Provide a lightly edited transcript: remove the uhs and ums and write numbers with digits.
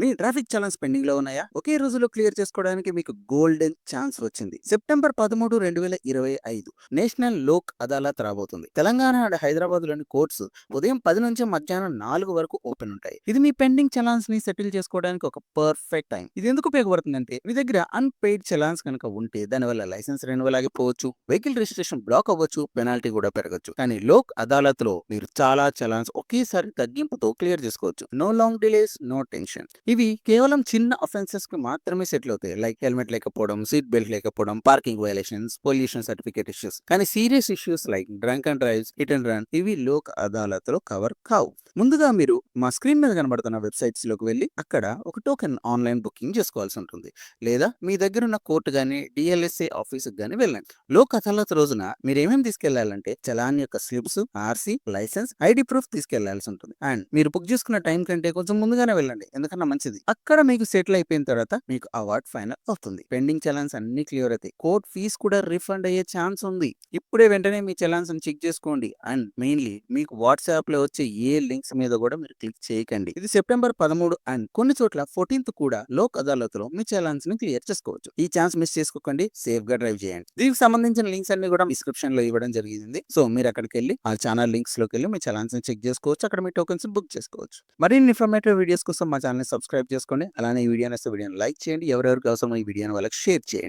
మీ traffic challans pending లో ఉన్నాయా? ఒకే రోజులో క్లియర్ చేసుకోవడానికి మీకు గోల్డెన్ ఛాన్స్ వచ్చింది. సెప్టెంబర్ 13, 2025 నేషనల్ లోక్ అదాలత్ రాబోతుంది. తెలంగాణ అండ్ హైదరాబాద్ లోని కోర్ట్స్ ఉదయం 10 నుంచి మధ్యాహ్నం 4 వరకు ఓపెన్ ఉంటాయి. ఇది మీ పెండింగ్ చలాన్స్ ని సెటిల్ చేసుకోవడానికి ఒక పర్ఫెక్ట్ టైం. ఇది ఎందుకు ఉపయోగపడుతుందంటే మీ దగ్గర అన్పెయిడ్ చలాన్స్ కనుక ఉంటే దానివల్ల లైసెన్స్ రెన్యువల్ ఆగిపోవచ్చు, వెహికల్ రిజిస్ట్రేషన్ బ్లాక్ అవ్వచ్చు, పెనాల్టీ కూడా పెరగచ్చు. కానీ లోక్ అదాలత్ లో మీరు చాలా చలాన్స్ ఒకేసారి తగ్గింపుతో క్లియర్ చేసుకోవచ్చు. No long delays, no tension. ఇవి కేవలం చిన్న అఫెన్సెస్ కి మాత్రమే సెటిల్ అవుతాయి. లైక్ హెల్మెట్ లేకపోవడం, సీట్ బెల్ట్ లేకపోవడం, parking violations, pollution certificate issues. కానీ serious issues like drunk and drives, hit and run ఇవి లోక్ అదాలత్ లో కవర్ కావు. ముందుగా మీరు మా స్క్రీన్ మీద కనబడుతున్న వెబ్సైట్స్ లోకి వెళ్ళి అక్కడ ఒక టోకెన్ ఆన్లైన్ బుకింగ్ చేసుకోవాల్సి ఉంటుంది. లేదా మీ దగ్గర ఉన్న కోర్టు గానీ డిఎల్ఎస్ఏ ఆఫీస్ గానీ వెళ్ళండి. లోక్ అదాలత్ రోజున మీరు ఏమేమి తీసుకెళ్లాలంటే చలాన్ యొక్క slips, RC, licence, ID proof తీసుకెళ్లాల్సి ఉంటుంది. అండ్ మీరు బుక్ చేసుకున్న టైం కంటే కొంచెం ముందుగానే వెళ్ళండి, ఎందుకన్నా మంచిది. అక్కడ మీకు సెటిల్ అయిపోయిన తర్వాత మీకు అవార్డ్ ఫైనల్ అవుతుంది. పెండింగ్ చలాన్స్ అన్ని క్లియర్ అవుతాయి. కోర్ట్ ఫీజు కూడా రిఫండ్ అయ్యే ఛాన్స్ ఉంది. ఇప్పుడే వెంటనే మీ చలాన్స్ చెక్ చేసుకోండి. అండ్ మెయిన్లీ మీకు వాట్సాప్ లో వచ్చే ఏ లింక్స్ మీద కూడా మీరు క్లిక్ చేయకండి. ఇది సెప్టెంబర్ 13 అండ్ కొన్ని చోట్ల 14th కూడా లోక్ అదాలత్ లో మీ చలాన్స్ ని క్లియర్ చేసుకోవచ్చు. ఈ ఛాన్స్ మిస్ చేసుకోకండి. సేఫ్ గా డ్రైవ్ చేయండి. దీనికి సంబంధించిన లింక్స్ అన్ని కూడా డిస్క్రిప్షన్ లో ఇవ్వడం జరిగింది. సో మీరు అక్కడికి వెళ్ళి ఆ ఛానల్ లింక్స్ లోకి వెళ్ళి మీ చలాన్స్ ని చెక్ చేసుకోవచ్చు. అక్కడ మీ టోకెన్స్ బుక్ చేసుకోవచ్చు. మరిన్ని ఇన్ఫర్మేటివ్ వీడియోస్ కోసం మా ఛానల్ ని సబ్స్క్రైబ్ చేసుకోండి. అలానే ఈ వీడియో నచ్చితే వీడియోని లైక్ చేయండి. ఎవరెవరికి అవసరం ఈ వీడియోని వాళ్ళకి షేర్ చేయండి.